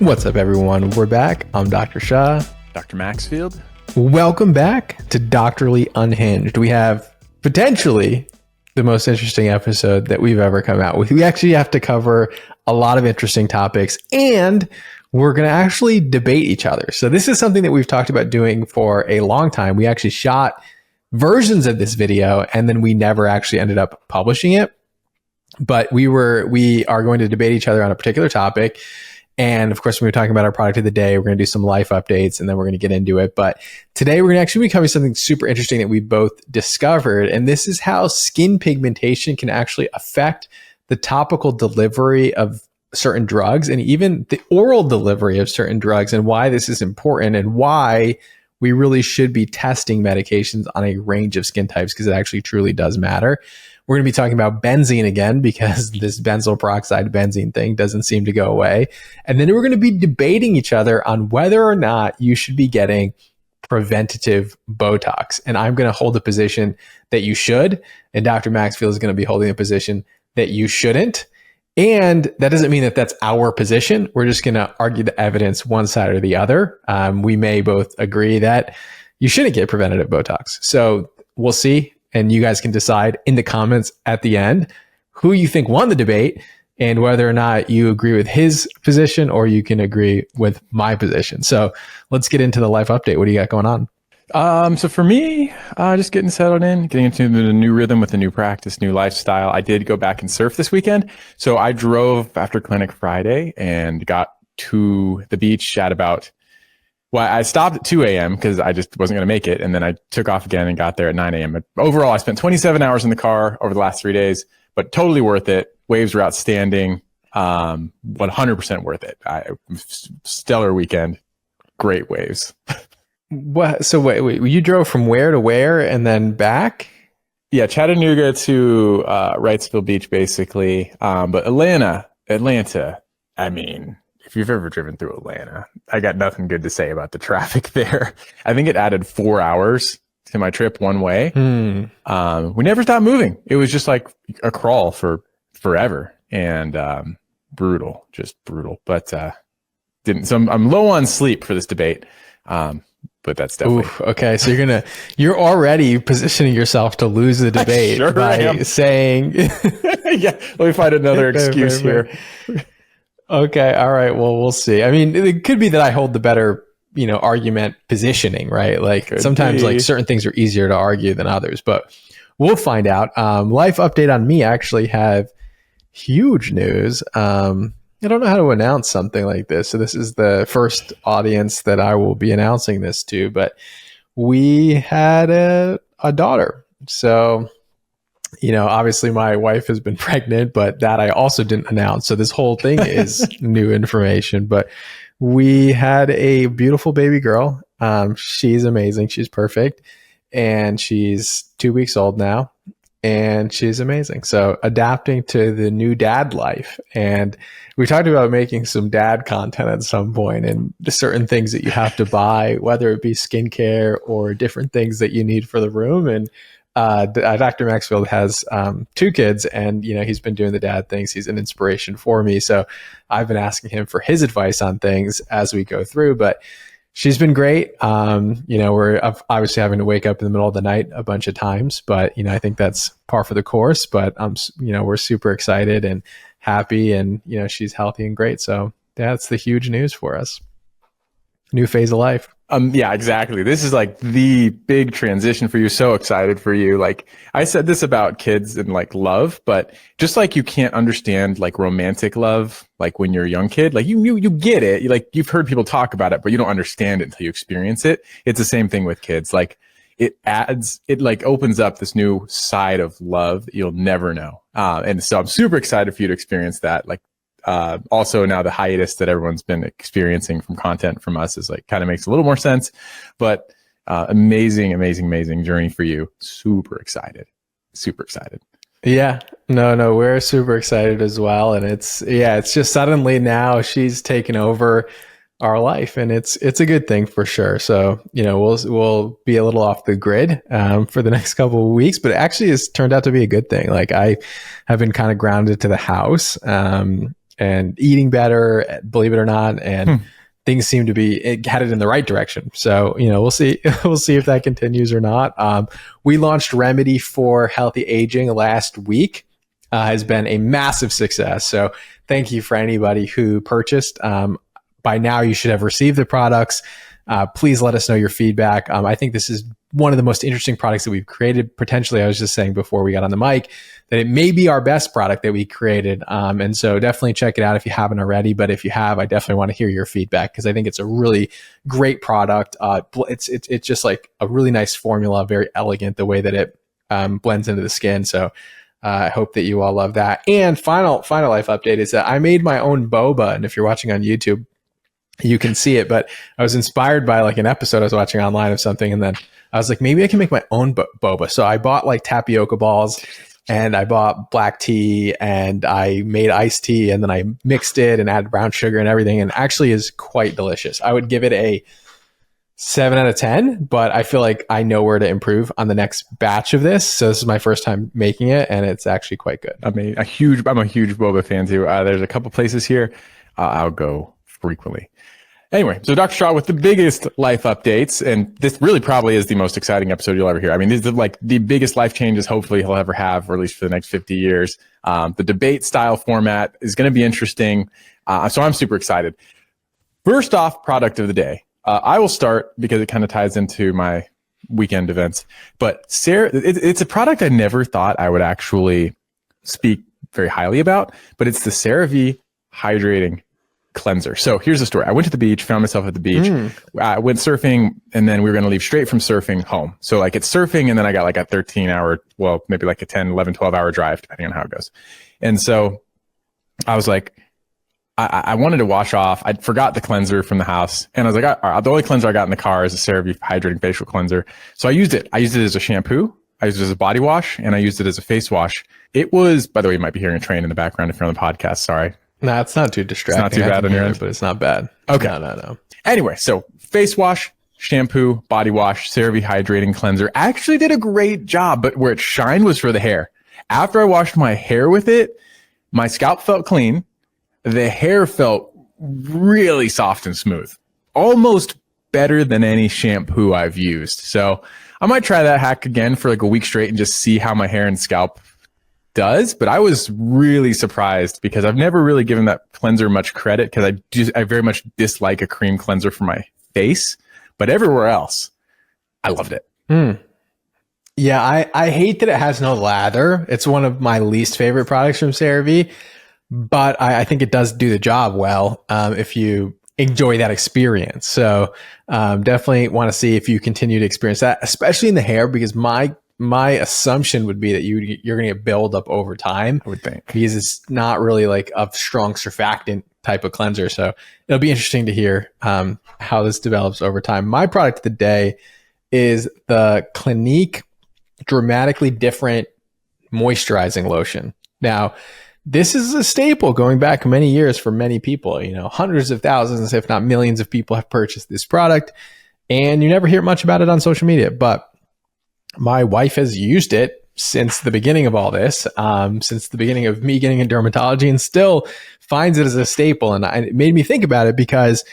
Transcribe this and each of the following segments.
What's up, everyone? We're back. I'm Dr. Shah. Dr. Maxfield. Welcome back to Doctorly Unhinged. We have potentially the most interesting episode that we've ever come out with. We actually have to cover a lot of interesting topics, and we're going to actually debate each other. So this is something that we've talked about doing for a long time. We actually shot versions of this video, and then we never actually ended up publishing it. But we are going to debate each other on a particular topic. And of course, when we're talking about our product of the day, we're going to do some life updates and then we're going to get into it. But today we're going to actually be covering something super interesting that we both discovered. And this is how skin pigmentation can actually affect the topical delivery of certain drugs and even the oral delivery of certain drugs, and why this is important and why we really should be testing medications on a range of skin types, because it actually truly does matter. We're going to be talking about benzene again, because this benzoyl peroxide benzene thing doesn't seem to go away. And then we're going to be debating each other on whether or not you should be getting preventative Botox. And I'm going to hold the position that you should, and Dr. Maxfield is going to be holding the position that you shouldn't. And that doesn't mean that that's our position. We're just going to argue the evidence one side or the other. We may both agree that you shouldn't get preventative Botox. So we'll see. And you guys can decide in the comments at the end who you think won the debate and whether or not you agree with his position or you can agree with my position. So let's get into the life update. What do you got going on? So for me, just getting settled in, getting into the new rhythm with the new practice, new lifestyle. I did go back and surf this weekend. So I drove after clinic Friday and got to the beach at about, well, I stopped at 2 a.m. because I just wasn't going to make it. And then I took off again and got there at 9 a.m. But overall, I spent 27 hours in the car over the last 3 days, but totally worth it. Waves were outstanding. 100% worth it. Stellar weekend. Great waves. What? So wait, you drove from where to where and then back? Yeah, Chattanooga to Wrightsville Beach, basically. But Atlanta, I mean, if you've ever driven through Atlanta, I got nothing good to say about the traffic there. I think it added 4 hours to my trip one way. We never stopped moving. It was just like a crawl for forever, and brutal, just brutal. But so I'm low on sleep for this debate. But that's definitely okay. So you're already positioning yourself to lose the debate by saying, yeah, let me find another excuse here. Okay. All right. Well, we'll see. I mean, it could be that I hold the better, argument positioning, right? Like sometimes like certain things are easier to argue than others, but we'll find out. Life update on me. I actually have huge news. I don't know how to announce something like this. So this is the first audience that I will be announcing this to, but we had a daughter. So, obviously my wife has been pregnant, but that I also didn't announce. So this whole thing is new information, but we had a beautiful baby girl. She's amazing. She's perfect. And she's 2 weeks old now. And she's amazing. So adapting to the new dad life. And we talked about making some dad content at some point, and certain things that you have to buy, whether it be skincare or different things that you need for the room. And Dr. Maxfield has 2 kids, and he's been doing the dad things. He's an inspiration for me. So I've been asking him for his advice on things as we go through. But she's been great. We're obviously having to wake up in the middle of the night a bunch of times, but I think that's par for the course. But we're super excited and happy, and she's healthy and great. So that's the huge news for us. New phase of life. Yeah, exactly. This is like the big transition for you. So excited for you. Like I said this about kids and like love, but just like you can't understand like romantic love, like when you're a young kid, like you get it. You've heard people talk about it, but you don't understand it until you experience it. It's the same thing with kids. Like it like opens up this new side of love that you'll never know. And so I'm super excited for you to experience that. Like, also now the hiatus that everyone's been experiencing from content from us is like kind of makes a little more sense, but amazing journey for you. Super excited. Yeah, no, we're super excited as well. And it's just suddenly now she's taken over our life, and it's a good thing for sure. So, we'll be a little off the grid for the next couple of weeks, but it actually has turned out to be a good thing. Like I have been kind of grounded to the house. and eating better, believe it or not. And things seem to be headed in the right direction. So, we'll see. We'll see if that continues or not. We launched Remedy for Healthy Aging last week. Has been a massive success. So thank you for anybody who purchased. By now, you should have received the products. Please let us know your feedback. I think this is one of the most interesting products that we've created. Potentially, I was just saying before we got on the mic that it may be our best product that we created. And so definitely check it out if you haven't already. But if you have, I definitely want to hear your feedback because I think it's a really great product. It's just like a really nice formula, very elegant the way that it blends into the skin. So I hope that you all love that. And final life update is that I made my own boba. And if you're watching on YouTube, you can see it, but I was inspired by like an episode I was watching online of something. And then I was like, maybe I can make my own boba. So I bought like tapioca balls and I bought black tea and I made iced tea and then I mixed it and added brown sugar and everything. And actually is quite delicious. I would give it a 7 out of 10, but I feel like I know where to improve on the next batch of this. So this is my first time making it and it's actually quite good. I'm a huge boba fan too. There's a couple places here I'll go frequently. Anyway, so Dr. Shaw with the biggest life updates, and this really probably is the most exciting episode you'll ever hear. I mean, these are like the biggest life changes hopefully he'll ever have, or at least for the next 50 years. The debate style format is going to be interesting. So I'm super excited. First off, product of the day. I will start because it kind of ties into my weekend events. But it's a product I never thought I would actually speak very highly about, but it's the CeraVe Hydrating Cleanser. So here's the story. I went to the beach, found myself at the beach. I went surfing, and then we were going to leave straight from surfing home. So like it's surfing, and then I got like a 13-hour, well, maybe like a 10, 11, 12-hour drive, depending on how it goes. And so I was like, I wanted to wash off. I forgot the cleanser from the house. And I was like, all right, the only cleanser I got in the car is a CeraVe Hydrating Facial Cleanser. So I used it. I used it as a shampoo. I used it as a body wash, and I used it as a face wash. It was, by the way, you might be hearing a train in the background if you're on the podcast. Sorry. No, it's not too distracting. It's not too bad on your end, but it's not bad. Okay. No. Anyway, so face wash, shampoo, body wash, CeraVe Hydrating Cleanser actually did a great job, but where it shined was for the hair. After I washed my hair with it, my scalp felt clean. The hair felt really soft and smooth, almost better than any shampoo I've used. So I might try that hack again for like a week straight and just see how my hair and scalp does. But I was really surprised because I've never really given that cleanser much credit because I very much dislike a cream cleanser for my face, but everywhere else, I loved it. Yeah, I hate that it has no lather. It's one of my least favorite products from CeraVe, but I think it does do the job well if you enjoy that experience. So definitely want to see if you continue to experience that, especially in the hair, because my assumption would be that you're going to get build up over time. I would think. Because it's not really like a strong surfactant type of cleanser. So it'll be interesting to hear how this develops over time. My product of the day is the Clinique Dramatically Different Moisturizing Lotion. Now, this is a staple going back many years for many people. Hundreds of thousands, if not millions of people have purchased this product, and you never hear much about it on social media. But my wife has used it since the beginning of all this, since the beginning of me getting in dermatology, and still finds it as a staple. And it made me think about it because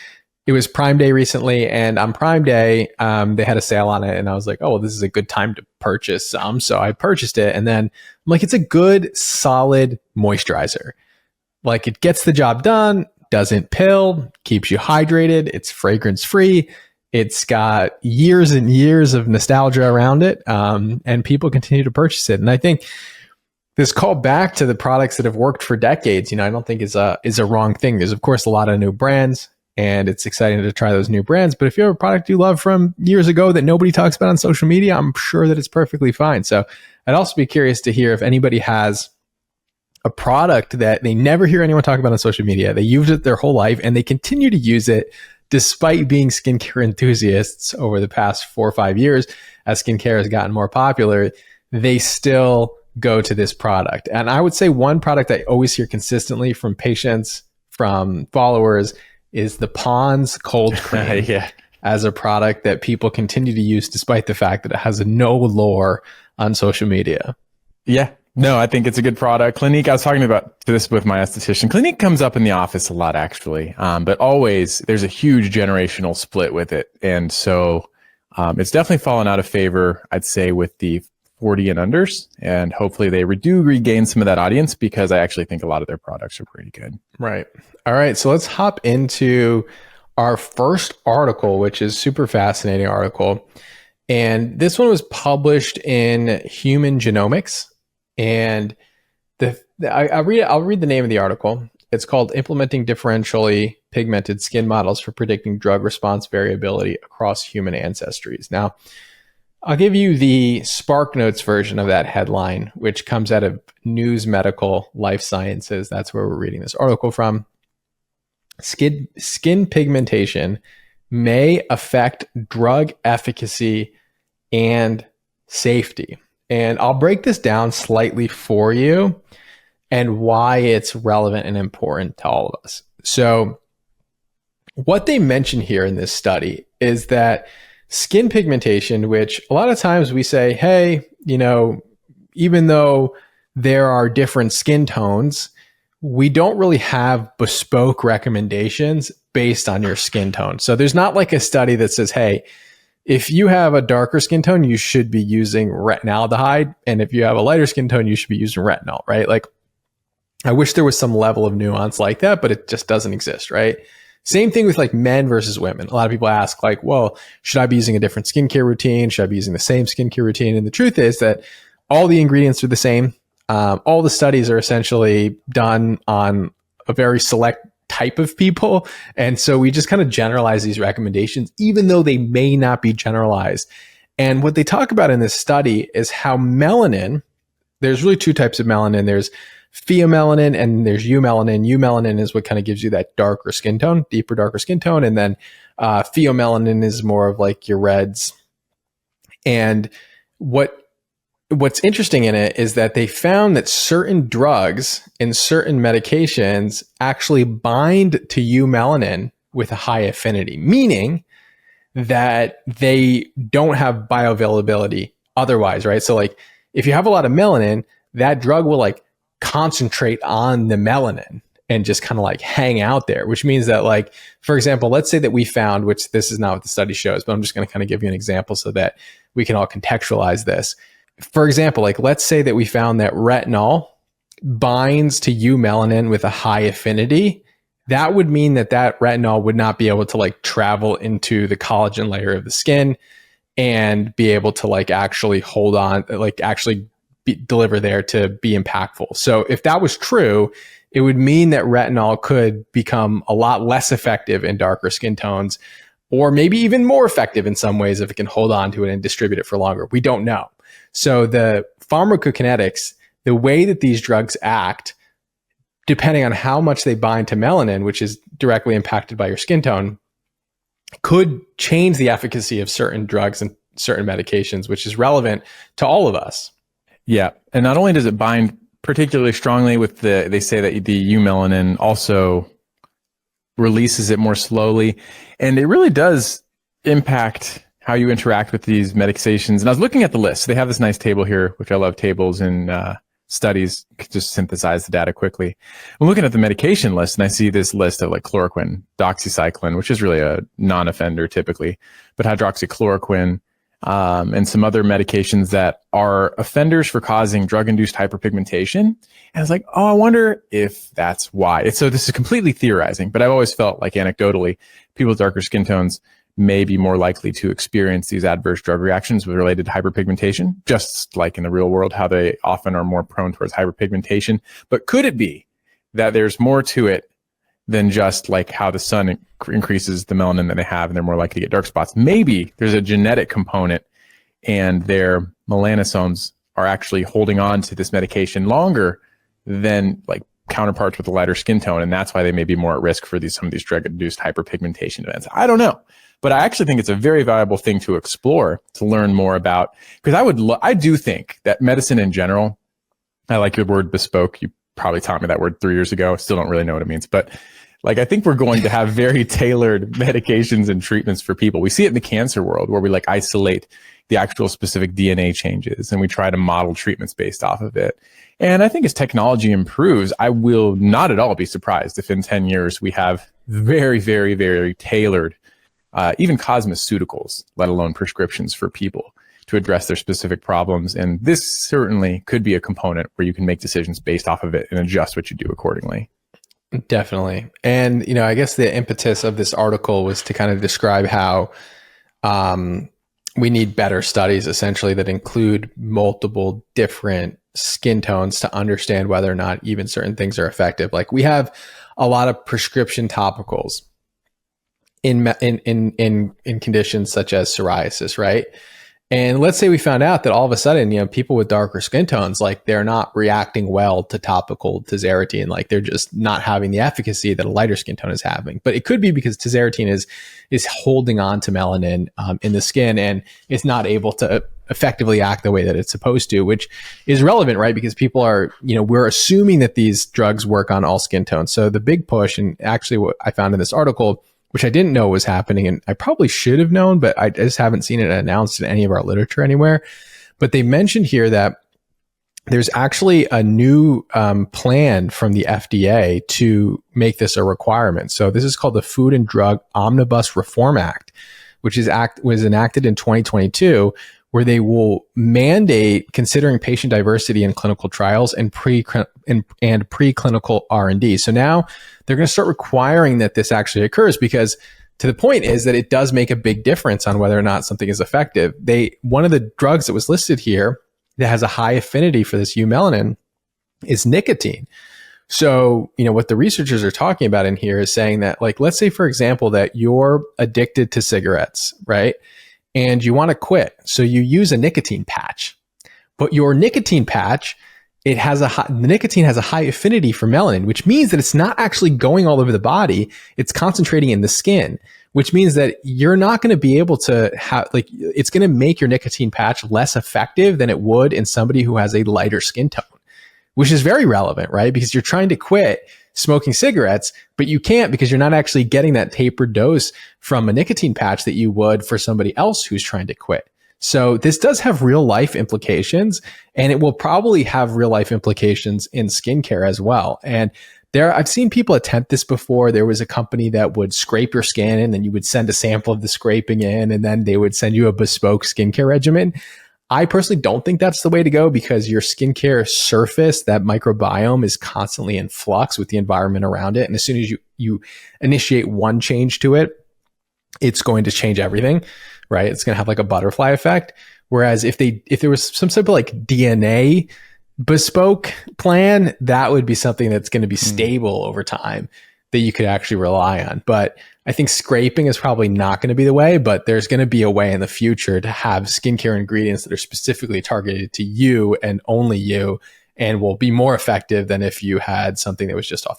it was Prime Day recently, and on Prime Day, they had a sale on it, and I was like, oh, well, this is a good time to purchase some. So I purchased it, and then I'm like, it's a good, solid moisturizer. Like, it gets the job done, doesn't pill, keeps you hydrated, it's fragrance-free, it's got years and years of nostalgia around it, and people continue to purchase it. And I think this call back to the products that have worked for decades, I don't think is a wrong thing. There's, of course, a lot of new brands, and it's exciting to try those new brands. But if you have a product you love from years ago that nobody talks about on social media, I'm sure that it's perfectly fine. So I'd also be curious to hear if anybody has a product that they never hear anyone talk about on social media. They use it their whole life, and they continue to use it despite being skincare enthusiasts over the past 4 or 5 years. As skincare has gotten more popular, they still go to this product. And I would say one product I always hear consistently from patients, from followers, is the Pond's Cold Cream. Yeah. As a product that people continue to use despite the fact that it has no lore on social media. Yeah. No, I think it's a good product. Clinique, I was talking about this with my esthetician. Clinique comes up in the office a lot, actually. But always there's a huge generational split with it. And so it's definitely fallen out of favor, I'd say, with the 40 and unders. And hopefully they do regain some of that audience, because I actually think a lot of their products are pretty good. Right. All right. So let's hop into our first article, which is super fascinating article. And this one was published in Human Genomics. And I'll read the name of the article. It's called Implementing Differentially Pigmented Skin Models for Predicting Drug Response Variability Across Human Ancestries. Now, I'll give you the Spark Notes version of that headline, which comes out of News Medical Life Sciences. That's where we're reading this article from. Skin pigmentation may affect drug efficacy and safety. And I'll break this down slightly for you and why it's relevant and important to all of us. So what they mention here in this study is that skin pigmentation, which a lot of times we say, hey, even though there are different skin tones, we don't really have bespoke recommendations based on your skin tone. So there's not like a study that says, hey, if you have a darker skin tone, you should be using retinaldehyde. And if you have a lighter skin tone, you should be using retinol, right? Like, I wish there was some level of nuance like that, but it just doesn't exist, right? Same thing with like men versus women. A lot of people ask like, well, should I be using a different skincare routine? Should I be using the same skincare routine? And the truth is that all the ingredients are the same. All the studies are essentially done on a very select type of people. And so we just kind of generalize these recommendations, even though they may not be generalized. And what they talk about in this study is how melanin, there's really two types of melanin. There's pheomelanin and there's eumelanin. Eumelanin is what kind of gives you that darker skin tone, deeper, darker skin tone. And then pheomelanin is more of like your reds. And what's interesting in it is that they found that certain drugs and certain medications actually bind to eumelanin with a high affinity, meaning that they don't have bioavailability otherwise, right? So like if you have a lot of melanin, that drug will like concentrate on the melanin and just kind of like hang out there, which means that like, for example, let's say that we found, which this is not what the study shows, but I'm just going to kind of give you an example so that we can all contextualize this. For example, like let's say that we found that retinol binds to eumelanin with a high affinity. That would mean that retinol would not be able to like travel into the collagen layer of the skin and be able to like actually hold on, like actually deliver there to be impactful. So if that was true, it would mean that retinol could become a lot less effective in darker skin tones, or maybe even more effective in some ways if it can hold on to it and distribute it for longer. We don't know. So the pharmacokinetics, the way that these drugs act, depending on how much they bind to melanin, which is directly impacted by your skin tone, could change the efficacy of certain drugs and certain medications, which is relevant to all of us. Yeah. And not only does it bind particularly strongly with they say that the eumelanin also releases it more slowly. And it really does impact how you interact with these medications. And I was looking at the list. They have this nice table here, which I love tables and studies, just synthesize the data quickly. I'm looking at the medication list and I see this list of like chloroquine, doxycycline, which is really a non-offender typically, but hydroxychloroquine, and some other medications that are offenders for causing drug-induced hyperpigmentation. And I was like, oh, I wonder if that's why. So this is completely theorizing, but I've always felt like anecdotally, people with darker skin tones may be more likely to experience these adverse drug reactions related to hyperpigmentation, just like in the real world, how they often are more prone towards hyperpigmentation. But could it be that there's more to it than just like how the sun increases the melanin that they have and they're more likely to get dark spots? Maybe there's a genetic component and their melanosomes are actually holding on to this medication longer than like counterparts with a lighter skin tone. And that's why they may be more at risk for some of these drug-induced hyperpigmentation events. I don't know. But I actually think it's a very valuable thing to explore, to learn more about, because I do think that medicine in general, I like your word bespoke. You probably taught me that word 3 years ago. Still don't really know what it means, but Like, I think we're going to have very tailored medications and treatments for people. We see it in the cancer world where we like isolate the actual specific DNA changes and we try to model treatments based off of it. And I think as technology improves, I will not at all be surprised if in 10 years we have very, very, very tailored, even cosmeceuticals, let alone prescriptions for people to address their specific problems. And this certainly could be a component where you can make decisions based off of it and adjust what you do accordingly. Definitely. And, you know, I guess the impetus of this article was to kind of describe how we need better studies essentially that include multiple different skin tones to understand whether or not even certain things are effective. Like we have a lot of prescription topicals in conditions such as psoriasis, right? And let's say we found out that all of a sudden, you know, people with darker skin tones, like they're not reacting well to topical tazarotene, like they're just not having the efficacy that a lighter skin tone is having. But it could be because tazarotene is holding on to melanin in the skin and it's not able to effectively act the way that it's supposed to, which is relevant, right? Because people are, you know, we're assuming that these drugs work on all skin tones. So the big push, and actually what I found in this article, which I didn't know was happening, and I probably should have known, but I just haven't seen it announced in any of our literature anywhere. But they mentioned here that there's actually a new plan from the FDA to make this a requirement. So this is called the Food and Drug Omnibus Reform Act, which was enacted in 2022, where they will mandate considering patient diversity in clinical trials and preclinical R&D. So now they're going to start requiring that this actually occurs, because to the point is that it does make a big difference on whether or not something is effective. One of the drugs that was listed here that has a high affinity for this eumelanin is nicotine. So, you know, what the researchers are talking about in here is saying that, like, let's say, for example, that you're addicted to cigarettes, right? And you want to quit. So you use a nicotine patch, but your nicotine patch, the nicotine has a high affinity for melanin, which means that it's not actually going all over the body. It's concentrating in the skin, which means that you're not going to be able to have, like, it's going to make your nicotine patch less effective than it would in somebody who has a lighter skin tone, which is very relevant, right? Because you're trying to quit smoking cigarettes, but you can't because you're not actually getting that tapered dose from a nicotine patch that you would for somebody else who's trying to quit. So this does have real life implications, and it will probably have real life implications in skincare as well. And I've seen people attempt this before. There was a company that would scrape your skin and then you would send a sample of the scraping in, and then they would send you a bespoke skincare regimen. I personally don't think that's the way to go, because your skincare surface, that microbiome, is constantly in flux with the environment around it. And as soon as you initiate one change to it, it's going to change everything, right? It's going to have like a butterfly effect. Whereas if there was some sort of like DNA bespoke plan, that would be something that's going to be stable over time that you could actually rely on. But I think scraping is probably not going to be the way, but there's going to be a way in the future to have skincare ingredients that are specifically targeted to you and only you, and will be more effective than if you had something that was just off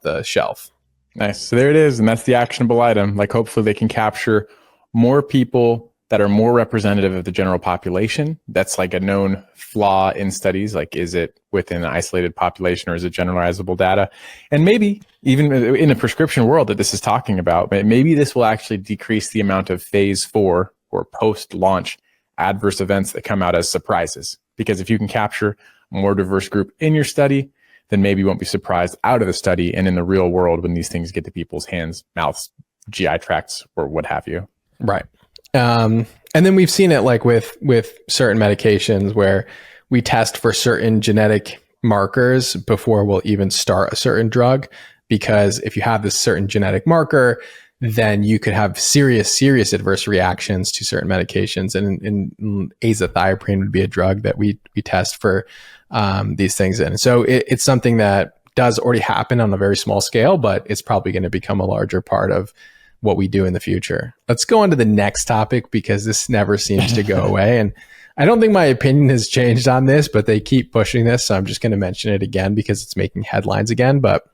the shelf. Nice. So there it is. And that's the actionable item. Like, hopefully they can capture more people that are more representative of the general population. That's like a known flaw in studies. Like, is it within an isolated population or is it generalizable data? And maybe even in a prescription world that this is talking about, maybe this will actually decrease the amount of phase 4 or post-launch adverse events that come out as surprises. Because if you can capture a more diverse group in your study, then maybe you won't be surprised out of the study and in the real world when these things get to people's hands, mouths, GI tracts, or what have you. Right. And then we've seen it like with certain medications where we test for certain genetic markers before we'll even start a certain drug, because if you have this certain genetic marker, then you could have serious adverse reactions to certain medications. And azathioprine would be a drug that we test for these things in. So it's something that does already happen on a very small scale, but it's probably going to become a larger part of what we do in the future. Let's go on to the next topic, because this never seems to go away. And I don't think my opinion has changed on this, but they keep pushing this. So I'm just going to mention it again because it's making headlines again. But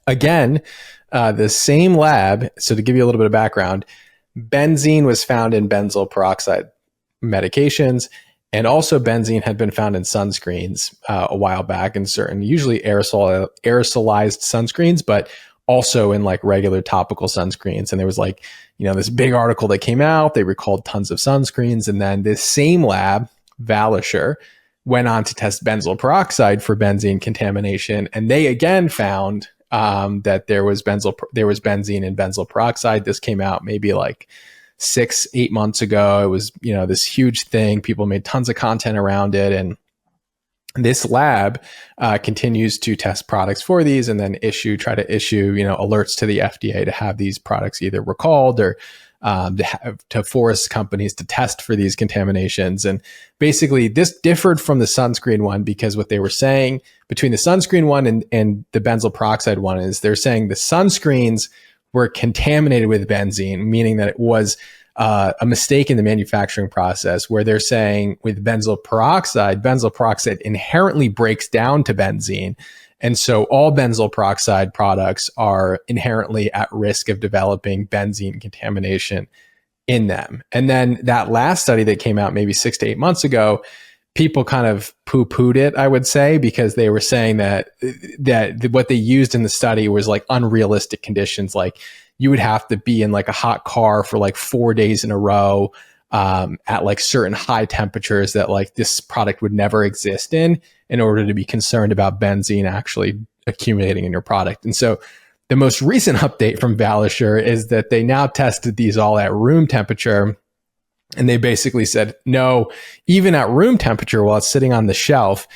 again, the same lab. So to give you a little bit of background, benzene was found in benzoyl peroxide medications. And also benzene had been found in sunscreens a while back, in certain, usually aerosolized sunscreens, but also in like regular topical sunscreens. And there was like, this big article that came out. They recalled tons of sunscreens. And then this same lab, Valisure, went on to test benzoyl peroxide for benzene contamination. And they again found that there was benzene in benzoyl peroxide. This came out maybe like 6-8 months ago. It was, this huge thing. People made tons of content around it. And this lab continues to test products for these and then try to issue, alerts to the FDA to have these products either recalled or to force companies to test for these contaminations. And basically this differed from the sunscreen one because what they were saying between the sunscreen one and the benzoyl peroxide one is they're saying the sunscreens were contaminated with benzene, meaning that it was a mistake in the manufacturing process, where they're saying with benzoyl peroxide inherently breaks down to benzene. And so all benzoyl peroxide products are inherently at risk of developing benzene contamination in them. And then that last study that came out maybe 6 to 8 months ago, people kind of poo-pooed it, I would say, because they were saying that what they used in the study was like unrealistic conditions. Like you would have to be in like a hot car for like 4 days in a row at like certain high temperatures that like this product would never exist in order to be concerned about benzene actually accumulating in your product. And so the most recent update from Valisure is that they now tested these all at room temperature. And they basically said, no, even at room temperature, while it's sitting on the shelf,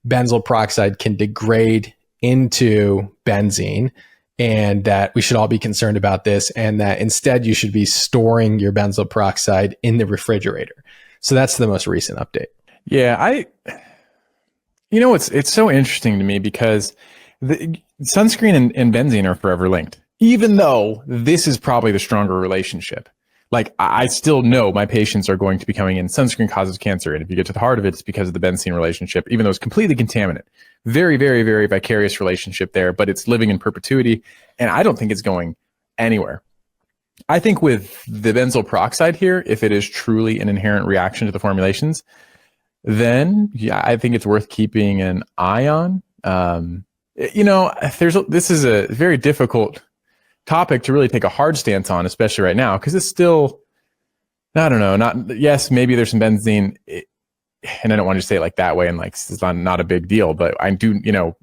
benzoyl peroxide can degrade into benzene, and that we should all be concerned about this, and that instead you should be storing your benzoyl peroxide in the refrigerator. So that's the most recent update. Yeah, it's so interesting to me because the sunscreen and benzene are forever linked, even though this is probably the stronger relationship. Like I still know my patients are going to be coming in, sunscreen causes cancer. And if you get to the heart of it, it's because of the benzene relationship, even though it's completely contaminant. Very, very, very vicarious relationship there, but it's living in perpetuity. And I don't think it's going anywhere. I think with the benzoyl peroxide here, if it is truly an inherent reaction to the formulations, then yeah, I think it's worth keeping an eye on. This is a very difficult topic to really take a hard stance on, especially right now, because it's still, I don't know, yes, maybe there's some benzene, and I don't want to say it like that way, and like it's not a big deal, but I do,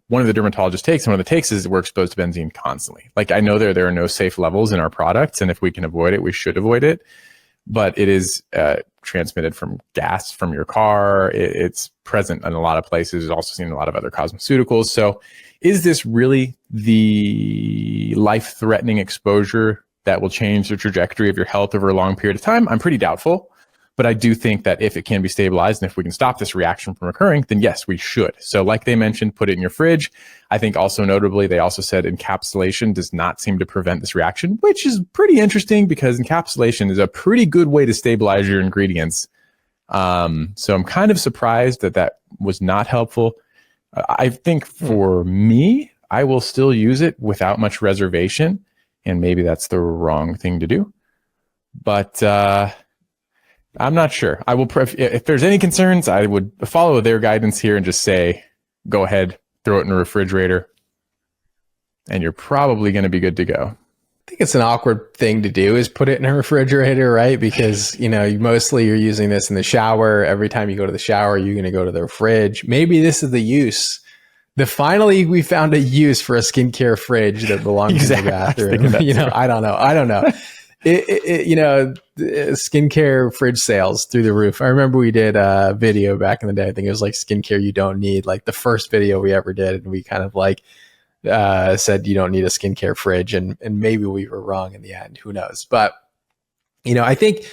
one of the dermatologist takes, one of the takes is we're exposed to benzene constantly. Like I know there are no safe levels in our products, and if we can avoid it, we should avoid it, but it is transmitted from gas from your car. It's present in a lot of places. It's also seen in a lot of other cosmeceuticals. So is this really the life-threatening exposure that will change the trajectory of your health over a long period of time? I'm pretty doubtful, but I do think that if it can be stabilized and if we can stop this reaction from occurring, then yes, we should. So like they mentioned, put it in your fridge. I think also notably, they also said encapsulation does not seem to prevent this reaction, which is pretty interesting because encapsulation is a pretty good way to stabilize your ingredients. So I'm kind of surprised that was not helpful. I think for me, I will still use it without much reservation, and maybe that's the wrong thing to do. But I'm not sure. I will. If there's any concerns, I would follow their guidance here and just say, go ahead, throw it in the refrigerator, and you're probably going to be good to go. I think it's an awkward thing to do is put it in a refrigerator, right? Because, mostly you're using this in the shower. Every time you go to the shower, you're going to go to the fridge. Maybe this is the use. Finally, we found a use for a skincare fridge that belongs in the bathroom. I don't know. Skincare fridge sales through the roof. I remember we did a video back in the day. I think it was like skincare you don't need, like the first video we ever did. And we kind of like said you don't need a skincare fridge, and maybe we were wrong in the end. Who knows? But I think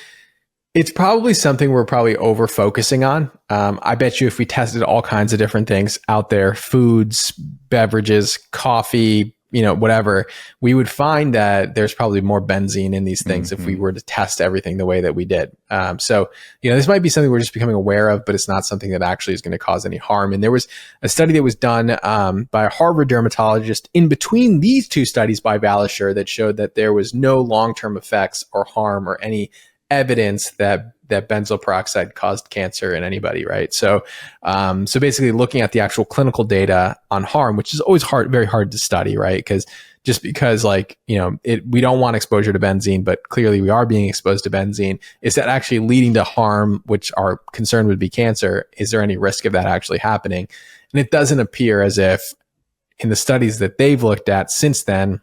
it's probably something we're probably over focusing on. I bet you if we tested all kinds of different things out there, foods, beverages, coffee, whatever, we would find that there's probably more benzene in these things if we were to test everything the way that we did. So, this might be something we're just becoming aware of, but it's not something that actually is going to cause any harm. And there was a study that was done by a Harvard dermatologist in between these two studies by Valisure that showed that there was no long-term effects or harm or any evidence that that benzoyl peroxide caused cancer in anybody, right? So, so basically looking at the actual clinical data on harm, which is always very hard to study, right? Because just because like, we don't want exposure to benzene, but clearly we are being exposed to benzene. Is that actually leading to harm, which our concern would be cancer? Is there any risk of that actually happening? And it doesn't appear as if in the studies that they've looked at since then,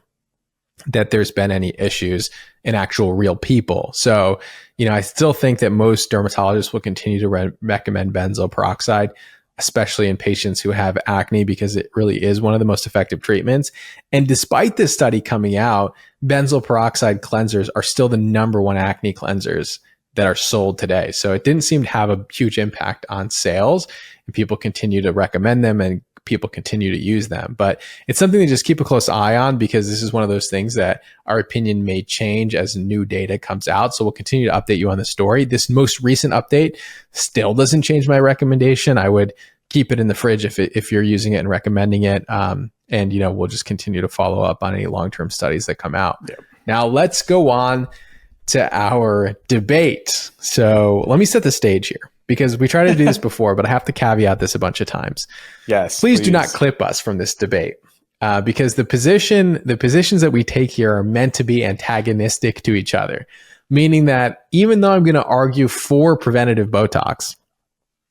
that there's been any issues in actual real people. So, I still think that most dermatologists will continue to recommend benzoyl peroxide, especially in patients who have acne, because it really is one of the most effective treatments. And despite this study coming out, benzoyl peroxide cleansers are still the number one acne cleansers that are sold today. So it didn't seem to have a huge impact on sales, and people continue to recommend them and people continue to use them. But it's something to just keep a close eye on, because this is one of those things that our opinion may change as new data comes out. So we'll continue to update you on the story. This most recent update still doesn't change my recommendation. I would keep it in the fridge if you're using it and recommending it. And, we'll just continue to follow up on any long-term studies that come out. Yeah. Now let's go on to our debate. So let me set the stage here, because we tried to do this before, but I have to caveat this a bunch of times. Yes. Please do not clip us from this debate, because the positions that we take here are meant to be antagonistic to each other, meaning that even though I'm going to argue for preventative Botox,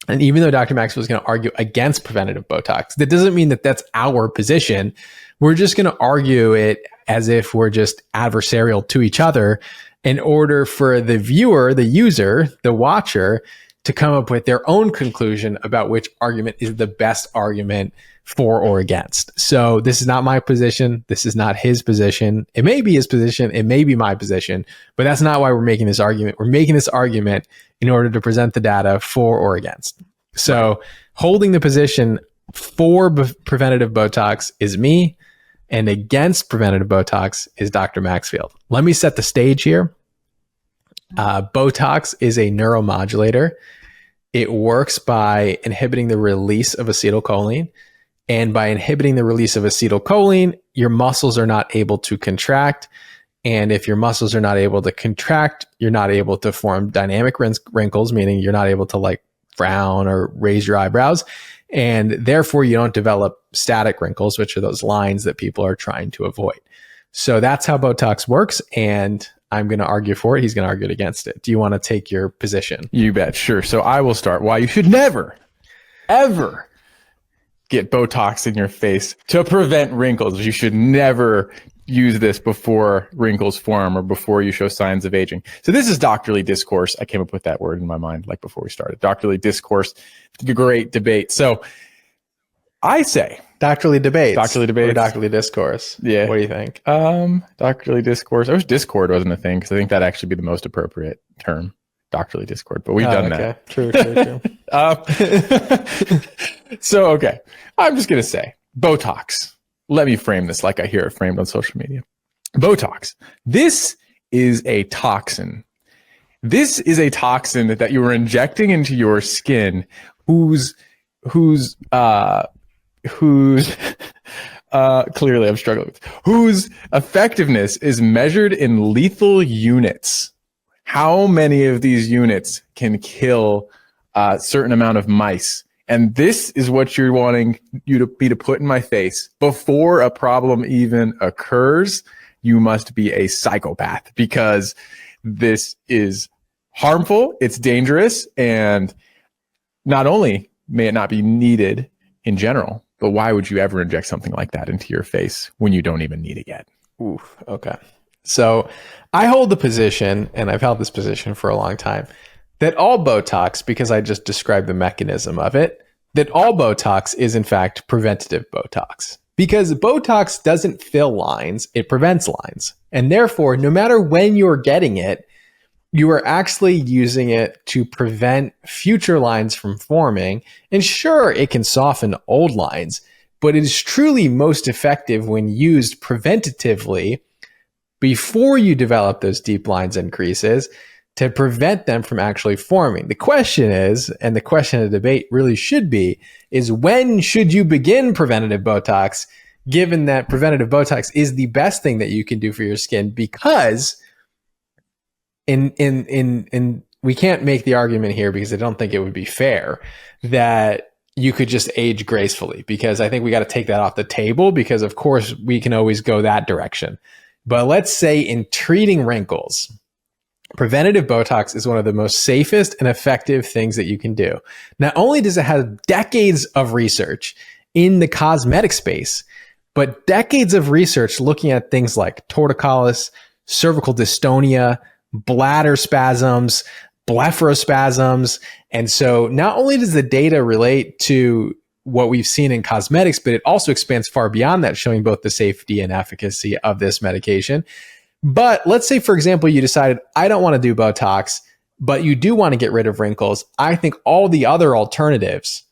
and even though Dr. Maxwell is going to argue against preventative Botox, that doesn't mean that that's our position. We're just going to argue it as if we're just adversarial to each other in order for the viewer, the user, the watcher to come up with their own conclusion about which argument is the best argument for or against. So this is not my position. This is not his position. It may be his position. It may be my position, but that's not why we're making this argument. We're making this argument in order to present the data for or against. So holding the position for preventative Botox is me, and against preventative Botox is Dr. Maxfield. Let me set the stage here. Botox is a neuromodulator. It works by inhibiting the release of acetylcholine. And by inhibiting the release of acetylcholine, your muscles are not able to contract. And if your muscles are not able to contract, you're not able to form dynamic wrinkles, meaning you're not able to like frown or raise your eyebrows. And therefore, you don't develop static wrinkles, which are those lines that people are trying to avoid. So that's how Botox works. And I'm going to argue for it. He's going to argue against it. Do you want to take your position? You bet. Sure. So I will start. Why you should never, ever get Botox in your face to prevent wrinkles. You should never use this before wrinkles form or before you show signs of aging. So this is doctorly discourse. I came up with that word in my mind like before we started. Doctorly discourse, great debate. So I say doctorly debates. Doctorly debates. Or doctorly discourse. Yeah. What do you think? Doctorly discourse. I wish Discord wasn't a thing, because I think that'd actually be the most appropriate term. Doctorly Discord, but we've done that. True. So, okay. I'm just going to say Botox. Let me frame this like I hear it framed on social media. Botox. This is a toxin. This is a toxin that you are injecting into your skin whose clearly I'm struggling with, whose effectiveness is measured in lethal units. How many of these units can kill a certain amount of mice? And this is what you're wanting you to put in my face before a problem even occurs. You must be a psychopath, because this is harmful, it's dangerous, and not only may it not be needed in general, but why would you ever inject something like that into your face when you don't even need it yet? Oof, okay. So I hold the position, and I've held this position for a long time, that all Botox, because I just described the mechanism of it, that all Botox is in fact preventative Botox. Because Botox doesn't fill lines, it prevents lines. And therefore, no matter when you're getting it, you are actually using it to prevent future lines from forming. And sure, it can soften old lines, but it is truly most effective when used preventatively before you develop those deep lines and creases to prevent them from actually forming. The question is, and the question of the debate really should be, is when should you begin preventative Botox, given that preventative Botox is the best thing that you can do for your skin? Because in we can't make the argument here because I don't think it would be fair that you could just age gracefully, because I think we got to take that off the table, because of course we can always go that direction. But let's say in treating wrinkles, preventative Botox is one of the most safest and effective things that you can do. Not only does it have decades of research in the cosmetic space, but decades of research looking at things like torticollis, cervical dystonia, bladder spasms, blepharospasms. And so not only does the data relate to what we've seen in cosmetics, but it also expands far beyond that, showing both the safety and efficacy of this medication. But let's say, for example, you decided, I don't want to do Botox, but you do want to get rid of wrinkles. I think all the other alternatives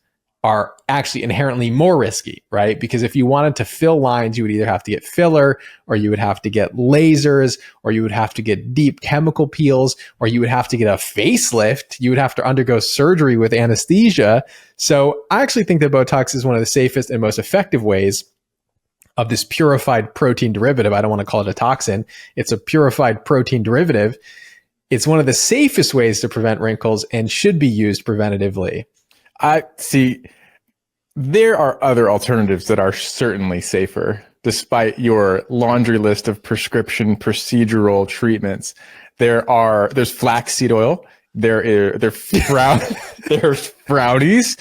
are actually inherently more risky, right? Because if you wanted to fill lines, you would either have to get filler, or you would have to get lasers, or you would have to get deep chemical peels, or you would have to get a facelift. You would have to undergo surgery with anesthesia. So I actually think that Botox is one of the safest and most effective ways of this purified protein derivative. I don't want to call it a toxin. It's a purified protein derivative. It's one of the safest ways to prevent wrinkles and should be used preventatively. I see. There are other alternatives that are certainly safer, despite your laundry list of prescription procedural treatments. There's flaxseed oil. There's brownies.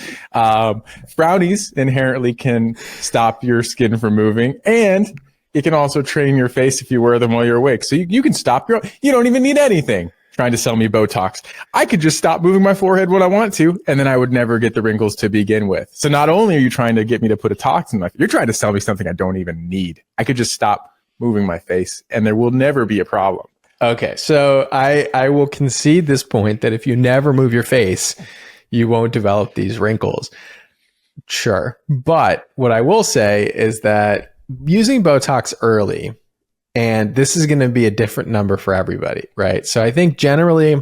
Brownies inherently can stop your skin from moving, and it can also train your face if you wear them while you're awake. So you can stop you don't even need anything. Trying to sell me Botox. I could just stop moving my forehead when I want to, and then I would never get the wrinkles to begin with. So not only are you trying to get me to put a toxin in my face, you're trying to sell me something I don't even need. I could just stop moving my face, and there will never be a problem. Okay, so I will concede this point that if you never move your face, you won't develop these wrinkles. Sure. But what I will say is that using Botox early, and this is going to be a different number for everybody, right? So I think generally,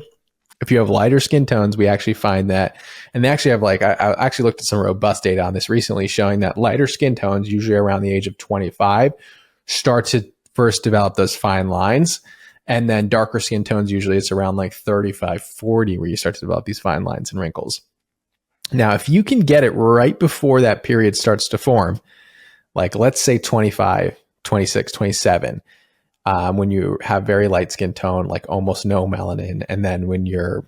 if you have lighter skin tones, we actually find that, and they actually have I actually looked at some robust data on this recently, showing that lighter skin tones, usually around the age of 25, start to first develop those fine lines. And then darker skin tones, usually it's around like 35, 40, where you start to develop these fine lines and wrinkles. Now, if you can get it right before that period starts to form, like let's say 25, 26, 27, when you have very light skin tone, like almost no melanin. And then when you're,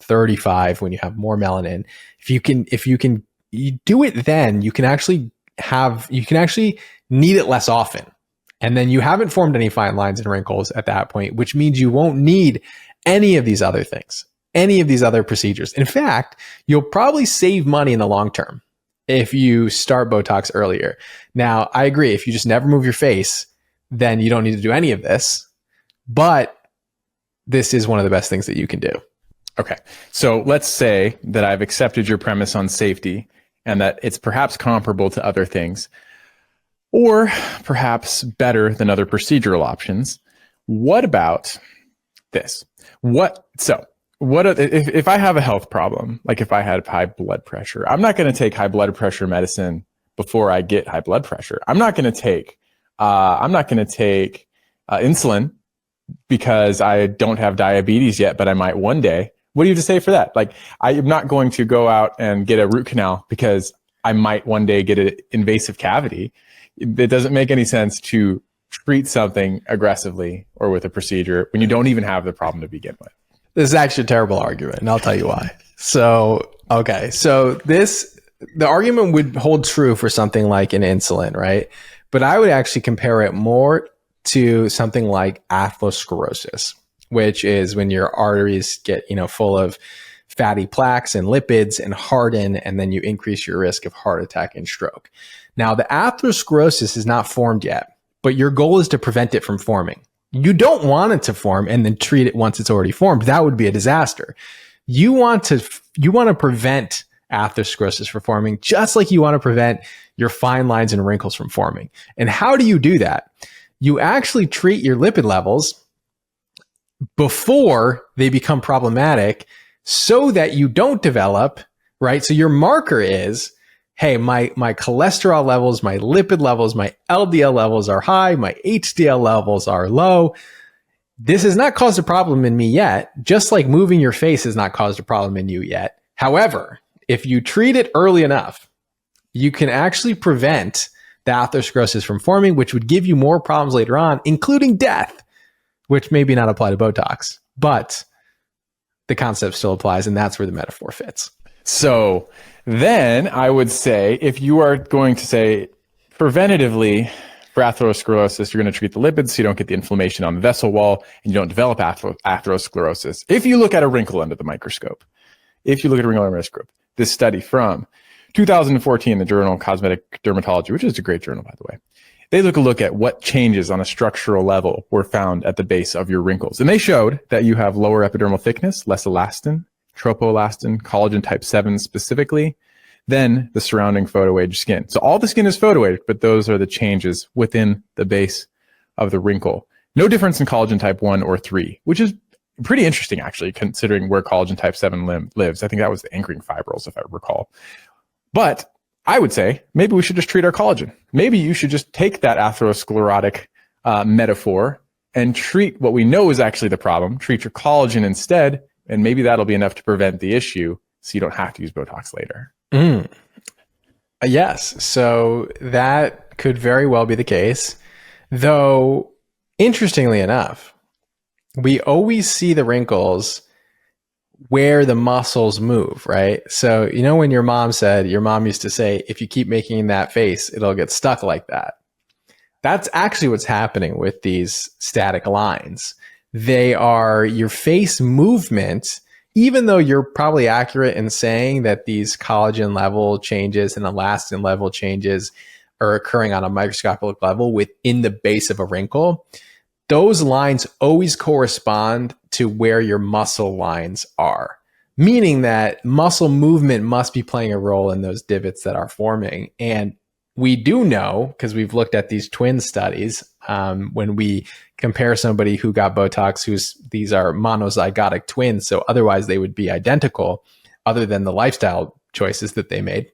35, when you have more melanin, if you do it, then you can actually need it less often. And then you haven't formed any fine lines and wrinkles at that point, which means you won't need any of these other things, any of these other procedures. In fact, you'll probably save money in the long term if you start Botox earlier. Now, I agree. If you just never move your face, then you don't need to do any of this. But this is one of the best things that you can do. Okay. So let's say that I've accepted your premise on safety and that it's perhaps comparable to other things, or perhaps better than other procedural options. What about this? If I have a health problem, like if I had high blood pressure, I'm not going to take high blood pressure medicine before I get high blood pressure. I'm not going to take insulin because I don't have diabetes yet, but I might one day. What do you have to say for that? Like, I am not going to go out and get a root canal because I might one day get an invasive cavity. It doesn't make any sense to treat something aggressively or with a procedure when you don't even have the problem to begin with. This is actually a terrible argument, and I'll tell you why. So the argument would hold true for something like an insulin, right? But I would actually compare it more to something like atherosclerosis, which is when your arteries get, full of fatty plaques and lipids and harden, and then you increase your risk of heart attack and stroke. Now, the atherosclerosis is not formed yet, but your goal is to prevent it from forming. You don't want it to form and then treat it once it's already formed. That would be a disaster. You want to prevent atherosclerosis from forming, just like you want to prevent your fine lines and wrinkles from forming. And how do you do that? You actually treat your lipid levels before they become problematic so that you don't develop, right? So your marker is, hey, my cholesterol levels, my lipid levels, my LDL levels are high, my HDL levels are low. This has not caused a problem in me yet, just like moving your face has not caused a problem in you yet. However, if you treat it early enough, you can actually prevent the atherosclerosis from forming, which would give you more problems later on, including death, which maybe not apply to Botox, but the concept still applies, and that's where the metaphor fits. So then I would say, if you are going to say preventatively for atherosclerosis, you're going to treat the lipids so you don't get the inflammation on the vessel wall and you don't develop atherosclerosis. If you look at a wrinkle under the microscope, this study from 2014 in the journal Cosmetic Dermatology, which is a great journal, by the way, they took a look at what changes on a structural level were found at the base of your wrinkles. And they showed that you have lower epidermal thickness, less elastin, tropoelastin, collagen type 7 specifically, than the surrounding photoaged skin. So all the skin is photoaged, but those are the changes within the base of the wrinkle. No difference in collagen type 1 or 3, which is pretty interesting, actually, considering where collagen type 7 lives. I think that was the anchoring fibrils, if I recall. But I would say maybe we should just treat our collagen. Maybe you should just take that atherosclerotic metaphor and treat what we know is actually the problem, treat your collagen instead, and maybe that'll be enough to prevent the issue so you don't have to use Botox later. Yes, so that could very well be the case. Though, interestingly enough, we always see the wrinkles where the muscles move, right? So, you know, when your mom used to say, if you keep making that face, it'll get stuck like that. That's actually what's happening with these static lines. They are your face movement, even though you're probably accurate in saying that these collagen level changes and elastin level changes are occurring on a microscopic level within the base of a wrinkle. Those lines always correspond to where your muscle lines are, meaning that muscle movement must be playing a role in those divots that are forming. And we do know, because we've looked at these twin studies, when we compare somebody who got Botox, these are monozygotic twins, so otherwise they would be identical, other than the lifestyle choices that they made.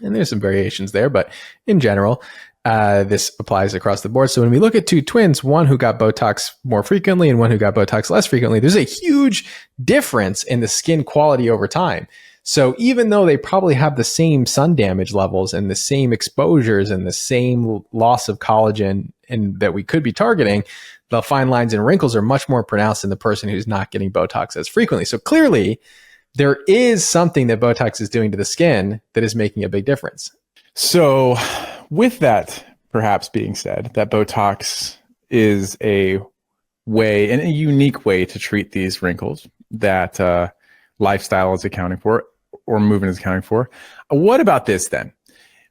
And there's some variations there, but in general, this applies across the board. So when we look at two twins, one who got Botox more frequently and one who got Botox less frequently, there's a huge difference in the skin quality over time. So even though they probably have the same sun damage levels and the same exposures and the same loss of collagen and that we could be targeting, the fine lines and wrinkles are much more pronounced in the person who's not getting Botox as frequently. So clearly, there is something that Botox is doing to the skin that is making a big difference. So with that perhaps being said, that Botox is a way, and a unique way to treat these wrinkles that lifestyle is accounting for or movement is accounting for. What about this then?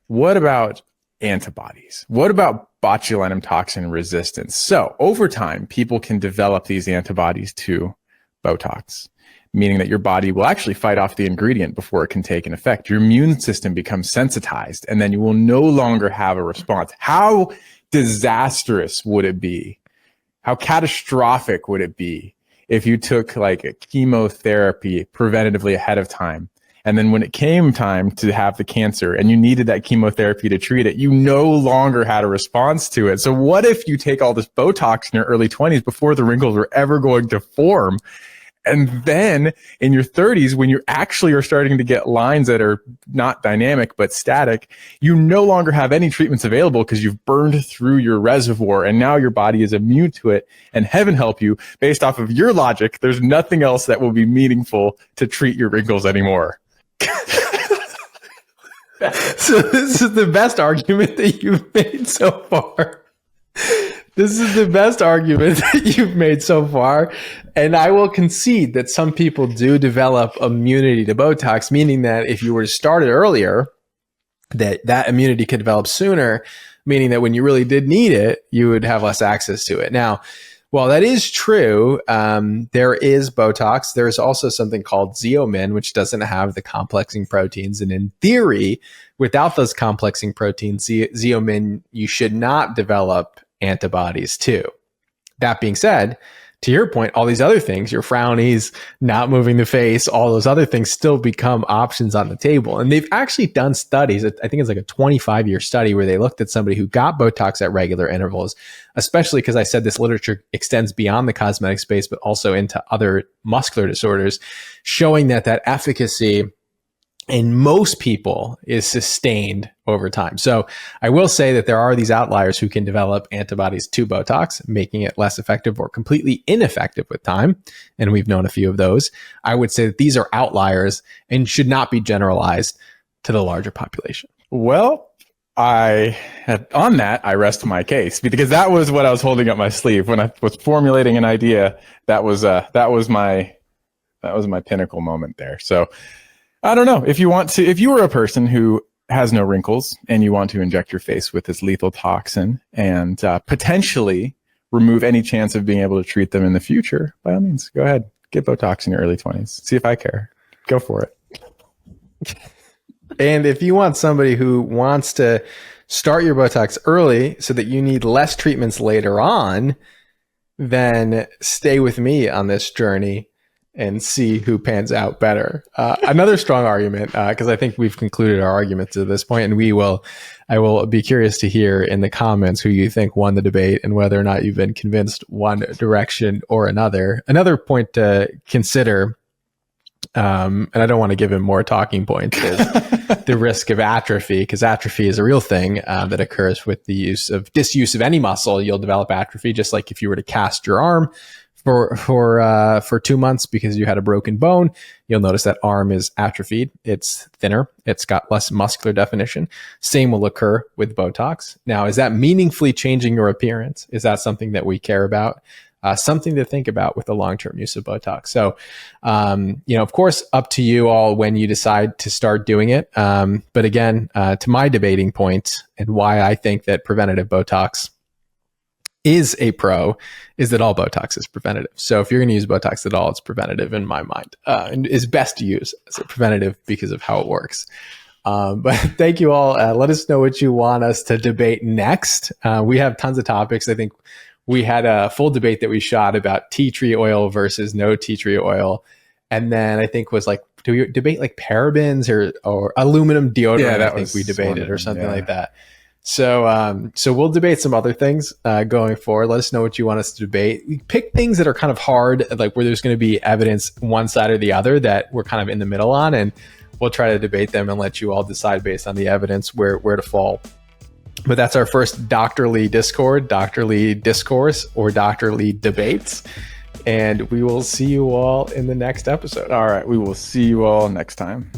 What about antibodies? What about botulinum toxin resistance? So over time, people can develop these antibodies to Botox, meaning that your body will actually fight off the ingredient before it can take an effect. Your immune system becomes sensitized, and then you will no longer have a response. How disastrous would it be? How catastrophic would it be if you took like a chemotherapy preventatively ahead of time, and then when it came time to have the cancer and you needed that chemotherapy to treat it, you no longer had a response to it? So what if you take all this Botox in your early 20s before the wrinkles were ever going to form? And then in your 30s, when you actually are starting to get lines that are not dynamic but static, you no longer have any treatments available because you've burned through your reservoir and now your body is immune to it. And heaven help you, based off of your logic, there's nothing else that will be meaningful to treat your wrinkles anymore. So this is the best argument that you've made so far. This is the best argument that you've made so far. And I will concede that some people do develop immunity to Botox, meaning that if you were to start it earlier, that immunity could develop sooner, meaning that when you really did need it, you would have less access to it. Now, while that is true, there is Botox. There's also something called Xeomin, which doesn't have the complexing proteins. And in theory, without those complexing proteins, Xeomin, you should not develop antibodies to. That being said, to your point, all these other things, your frownies, not moving the face, all those other things still become options on the table. And they've actually done studies. I think it's like a 25-year study where they looked at somebody who got Botox at regular intervals, especially because I said this literature extends beyond the cosmetic space, but also into other muscular disorders, showing that efficacy in most people is sustained over time. So I will say that there are these outliers who can develop antibodies to Botox, making it less effective or completely ineffective with time. And we've known a few of those. I would say that these are outliers and should not be generalized to the larger population. Well, I rest my case, because that was what I was holding up my sleeve when I was formulating an idea. That was my pinnacle moment there. So I don't know if you were a person who has no wrinkles and you want to inject your face with this lethal toxin and potentially remove any chance of being able to treat them in the future, by all means, go ahead, get Botox in your early 20s. See if I care. Go for it. And if you want somebody who wants to start your Botox early so that you need less treatments later on, then stay with me on this journey and see who pans out better. Another strong argument, because I think we've concluded our arguments at this point, and I will be curious to hear in the comments who you think won the debate and whether or not you've been convinced one direction or another. Another point to consider, and I don't want to give him more talking points, is the risk of atrophy, because atrophy is a real thing that occurs with the disuse of any muscle. You'll develop atrophy, just like if you were to cast your arm for 2 months because you had a broken bone, you'll notice that arm is atrophied. It's thinner. It's got less muscular definition. Same will occur with Botox. Now, is that meaningfully changing your appearance? Is that something that we care about? Something to think about with the long-term use of Botox. So, of course, up to you all when you decide to start doing it. But again, to my debating point and why I think that preventative Botox is a pro is that all Botox is preventative. So if you're going to use Botox at all, it's preventative in my mind, and is best to use as a preventative because of how it works. But thank you all. Let us know what you want us to debate next. We have tons of topics. I think we had a full debate that we shot about tea tree oil versus no tea tree oil. And then I think was like, do we debate like parabens or aluminum deodorant? Yeah, I think we debated or something like that. So we'll debate some other things going forward. Let us know what you want us to debate. We pick things that are kind of hard, like where there's going to be evidence one side or the other that we're kind of in the middle on, and we'll try to debate them and let you all decide based on the evidence where to fall. But that's our first doctorly discourse, or doctorly debates. And we will see you all in the next episode. All right, we will see you all next time.